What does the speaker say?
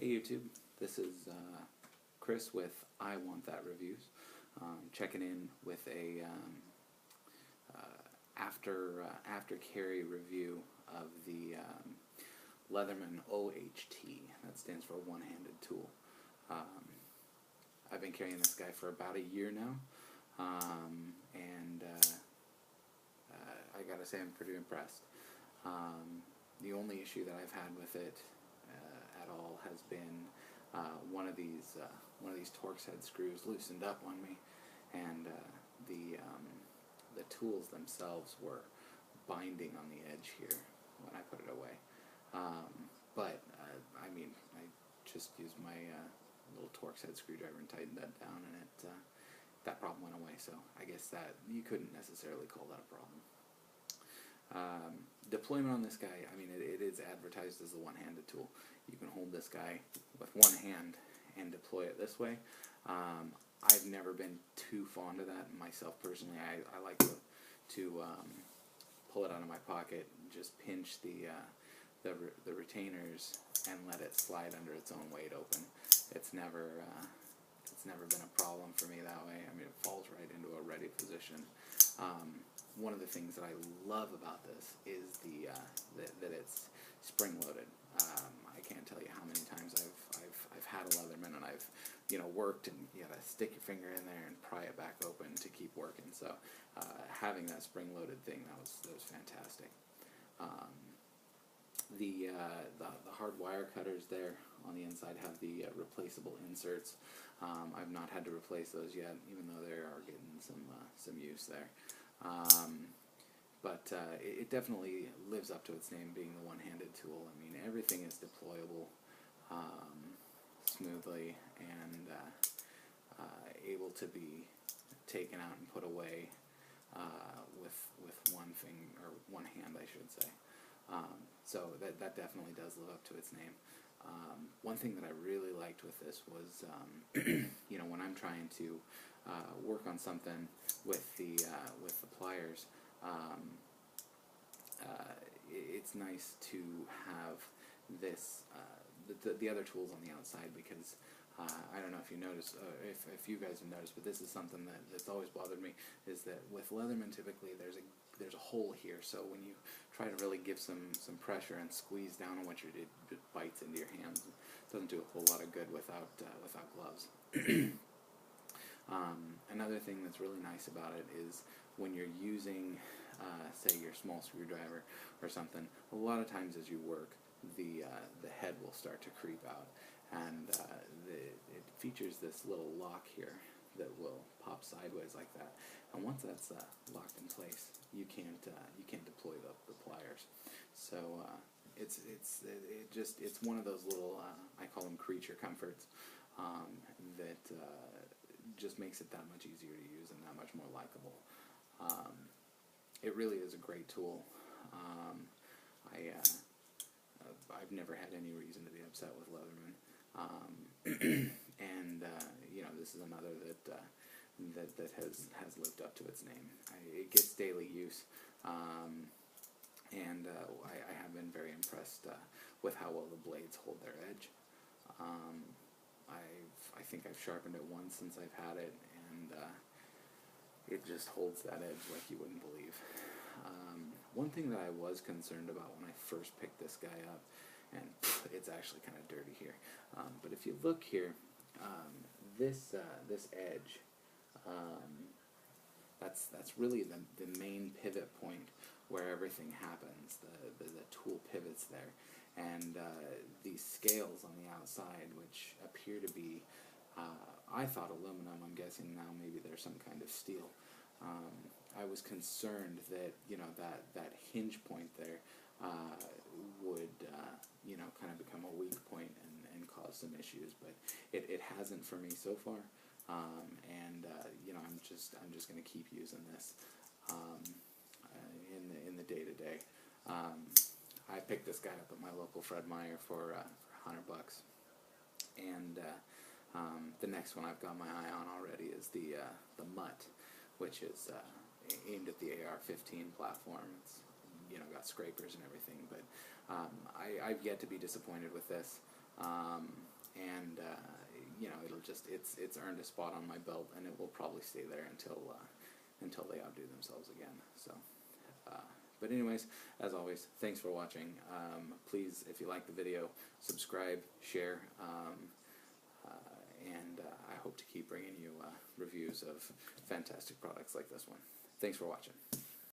Hey YouTube, this is Chris with I Want That Reviews, checking in with a after carry review of the Leatherman OHT. That stands for one-handed tool. I've been carrying this guy for about a year now, and I gotta say I'm pretty impressed. The only issue that I've had with it at all has been one of these Torx head screws loosened up on me, and the tools themselves were binding on the edge here when I put it away. But I mean, I just used my little Torx head screwdriver and tightened that down, and that problem went away. So I guess that you couldn't necessarily call that a problem. Deployment on this guy, I mean, it is advertised as a one-handed tool. You can hold this guy with one hand and deploy it this way. I've never been too fond of that myself personally. I like to pull it out of my pocket, just pinch the retainers and let it slide under its own weight open. It's never been a problem for me that way. I mean, it falls right into a ready position. One of the things that I love about this is that it's spring-loaded. I can't tell you how many times I've had a Leatherman and I've worked, and you gotta stick your finger in there and pry it back open to keep working. So having that spring-loaded thing, that was fantastic. The hard wire cutters there on the inside have the replaceable inserts. I've not had to replace those yet, even though they are getting some use there. But it definitely lives up to its name, being the one-handed tool. I mean, everything is deployable smoothly and able to be taken out and put away with one hand, I should say. So that definitely does live up to its name. One thing that I really liked with this was, when I'm trying to work on something with the pliers, it's nice to have this the other tools on the outside, because I don't know if you notice, if you guys have noticed, but this is something that's always bothered me, is that with Leatherman typically there's a hole here, so when you try to really give some pressure and squeeze down on what you're doing, it bites into your hands. It doesn't do a whole lot of good without gloves. Another thing that's really nice about it is when you're using, say, your small screwdriver or something, a lot of times as you work, the head will start to creep out, and it features this little lock here that will pop sideways like that. And once that's locked in place, you can't deploy the pliers. So it's one of those little I call them creature comforts that just makes it that much easier to use and that much more likable. It really is a great tool. I've never had any reason to be upset with Leatherman, and this is another that has lived up to its name. It gets daily use, and I have been very impressed with how well the blades hold their edge. I think I've sharpened it once since I've had it, and it just holds that edge like you wouldn't believe. One thing that I was concerned about when I first picked this guy up, and it's actually kind of dirty here, but if you look here, this edge, that's really the main pivot point where everything happens. The tool pivots there, and these scales on the outside, which appear to be, I thought aluminum. I'm guessing now maybe they're some kind of steel. I was concerned that that hinge point there would kind of become a weak point and cause some issues, but it hasn't for me so far. And I'm just going to keep using this in the day-to-day. I picked this guy up at my local Fred Meyer for $100, and the next one I've got my eye on already is the Mutt, which is aimed at the AR-15 platform. It's got scrapers and everything, but I've yet to be disappointed with this. and you know, it'll just it's earned a spot on my belt, and it will probably stay there until they outdo themselves again. So. But anyways, as always, thanks for watching. Please, if you like the video, subscribe, share, and I hope to keep bringing you reviews of fantastic products like this one. Thanks for watching.